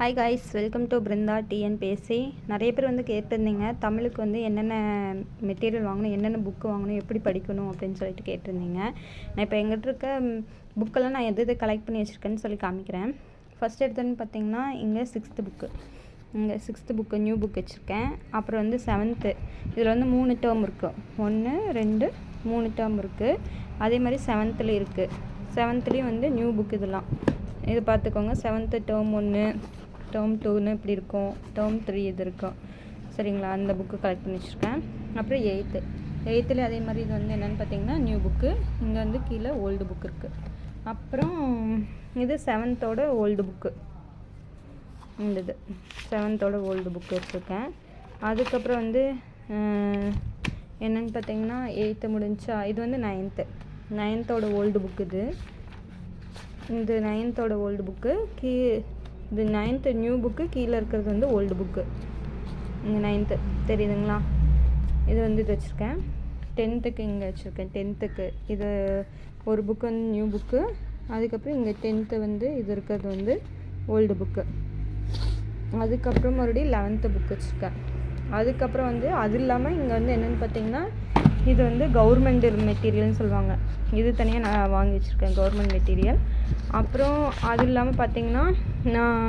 Hi guys, welcome to Brinda TNPSC. நிறைய பேர் வந்து கேட்டிருந்தீங்க தமிழுக்கு வந்து என்னென்ன மெட்டீரியல் வாங்கணும், என்னென்ன புக்கு வாங்கணும், எப்படி படிக்கணும் அப்படின்னு சொல்லிட்டு கேட்டிருந்தீங்க. நான் இப்போ எங்கிட்ட இருக்க புக்கெல்லாம் நான் எது கலெக்ட் பண்ணி வச்சுருக்கேன்னு சொல்லி காமிக்கிறேன். ஃபஸ்ட் எடுத்தோன்னு பார்த்தீங்கன்னா இங்கே சிக்ஸ்த்து புக்கு நியூ புக் வச்சுருக்கேன். அப்புறம் வந்து 7th, இதில் வந்து 3 டேர்ம் இருக்குது. 1 2 3 டேர்ம் இருக்குது. அதே மாதிரி 7th இருக்குது. 7th வந்து நியூ புக். இதெல்லாம் இது பார்த்துக்கோங்க. 7th டேர்ம் 1, டேர்ம் 2ன்னு இப்படி இருக்கும். டேர்ம் 3 இது இருக்கும். சரிங்களா? அந்த புக்கு கலெக்ட் பண்ணி வச்சுருக்கேன். அப்புறம் 8th அதே மாதிரி இது வந்து என்னென்னு பார்த்தீங்கன்னா நியூ புக்கு. இங்கே வந்து கீழே ஓல்டு புக் இருக்குது. அப்புறம் இது 7th ஓல்டு புக்கு. இந்த இது 7th ஓல்டு புக்கு வச்சுருக்கேன். அதுக்கப்புறம் வந்து என்னென்னு பார்த்தீங்கன்னா 8th முடிஞ்சா இது வந்து 9th ஓல்டு புக்கு. இது 9th ஓல்டு புக்கு. இது 9th நியூ புக்கு. கீழே இருக்கிறது வந்து ஓல்டு புக்கு. இங்கே 9th தெரியுதுங்களா? இது வந்து இது வச்சுருக்கேன். 10th இங்கே வச்சுருக்கேன். 10th இது ஒரு புக்கு வந்து நியூ புக்கு. அதுக்கப்புறம் இங்கே 10th வந்து இது இருக்கிறது வந்து ஓல்டு புக்கு. அதுக்கப்புறம் மறுபடியும் 11th புக் வச்சுருக்கேன். அதுக்கப்புறம் வந்து அது இல்லாமல் இங்கே வந்து என்னென்னு பார்த்தீங்கன்னா இது வந்து கவர்மெண்ட் மெட்டீரியல்னு சொல்லுவாங்க. இது தனியாக நான் வாங்கி வச்சுருக்கேன், கவர்மெண்ட் மெட்டீரியல். அப்புறம் அது இல்லாமல் பார்த்தீங்கன்னா நான்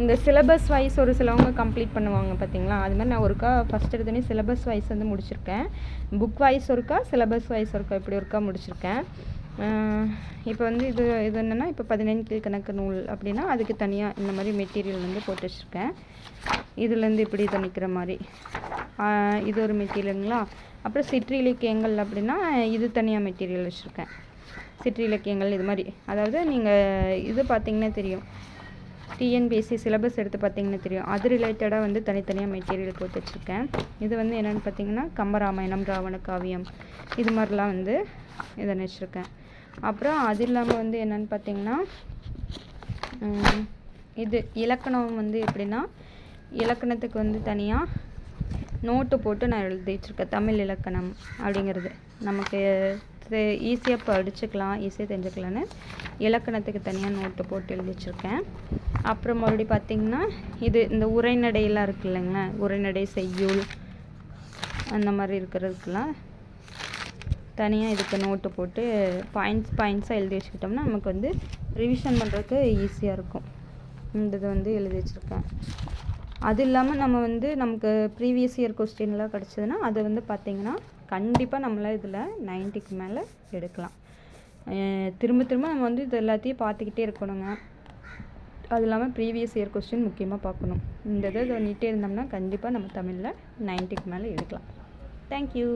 இந்த சிலபஸ் வைஸ் ஒரு சிலவங்க கம்ப்ளீட் பண்ணுவாங்க பார்த்தீங்களா, அது மாதிரி நான் ஒருக்கா ஃபஸ்ட் எடுத்தோடனே சிலபஸ் வைஸ் வந்து முடிச்சிருக்கேன். புக் வைஸ் ஒருக்கா, சிலபஸ் வைஸ் ஒருக்கா, இப்படி ஒருக்கா முடிச்சிருக்கேன். இப்போ வந்து இது என்னென்னா இப்போ 15 கீழ்கணக்கு நூல் அப்படின்னா அதுக்கு தனியாக இந்த மாதிரி மெட்டீரியல் வந்து போட்டு வச்சுருக்கேன். இதுலேருந்து இப்படி இதை நிற்கிற மாதிரி இது ஒரு மெட்டீரியலுங்களா. அப்புறம் சிற்றிலக்கியங்கள் அப்படின்னா இது தனியாக மெட்டீரியல் வச்சுருக்கேன். சிற்றிலக்கியங்கள் இது மாதிரி, அதாவது நீங்கள் இது பார்த்திங்கன்னா தெரியும், டிஎன்பிஎஸ்சி சிலபஸ் எடுத்து பார்த்திங்கன்னா தெரியும், அது ரிலேட்டடாக வந்து தனித்தனியாக மெட்டீரியல் போட்டு வச்சுருக்கேன். இது வந்து என்னென்னு பார்த்தீங்கன்னா கம்பராமாயணம், ராவண காவியம், இது மாதிரிலாம் வந்து இதை வச்சுருக்கேன். அப்புறம் அது இல்லாமல் வந்து என்னென்னு பார்த்தீங்கன்னா இது இலக்கணம் வந்து எப்படின்னா இலக்கணத்துக்கு வந்து தனியாக நோட்டு போட்டு நான் எழுதி வச்சுருக்கேன். தமிழ் இலக்கணம் அப்படிங்கிறது நமக்கு ஈஸியாக படிச்சுக்கலாம், ஈஸியாக தெரிஞ்சுக்கலான்னு இலக்கணத்துக்கு தனியாக நோட்டு போட்டு எழுதி வச்சுருக்கேன். அப்புறம் மறுபடியும் பார்த்திங்கன்னா இது இந்த உரைநடையெல்லாம் இருக்குது இல்லைங்களா, உரைநடை, செய்யுள் அந்த மாதிரி இருக்கிறதுக்கெல்லாம் தனியாக இதுக்கு நோட்டு போட்டு பாயிண்ட்ஸாக எழுதி வச்சுக்கிட்டோம்னா நமக்கு வந்து ரிவிஷன் பண்ணுறதுக்கு ஈஸியாக இருக்கும். இந்த இது வந்து எழுதி வச்சுருக்கேன். அது இல்லாமல் நம்ம வந்து நமக்கு ப்ரீவியஸ் இயர் கொஸ்டின்லாம் கிடச்சதுன்னா அது வந்து பார்த்திங்கன்னா கண்டிப்பாக நம்மளால் இதில் 90க்கு மேலே எடுக்கலாம். திரும்ப நம்ம வந்து இது எல்லாத்தையும் பார்த்துக்கிட்டே இருக்கணுங்க. அது இல்லாமல் ப்ரீவியஸ் இயர் கொஸ்டின் முக்கியமாக பார்க்கணும். இந்த இதை பண்ணிகிட்டே இருந்தோம்னா கண்டிப்பாக நம்ம தமிழில் 90க்கு மேலே எடுக்கலாம். தேங்க்யூ.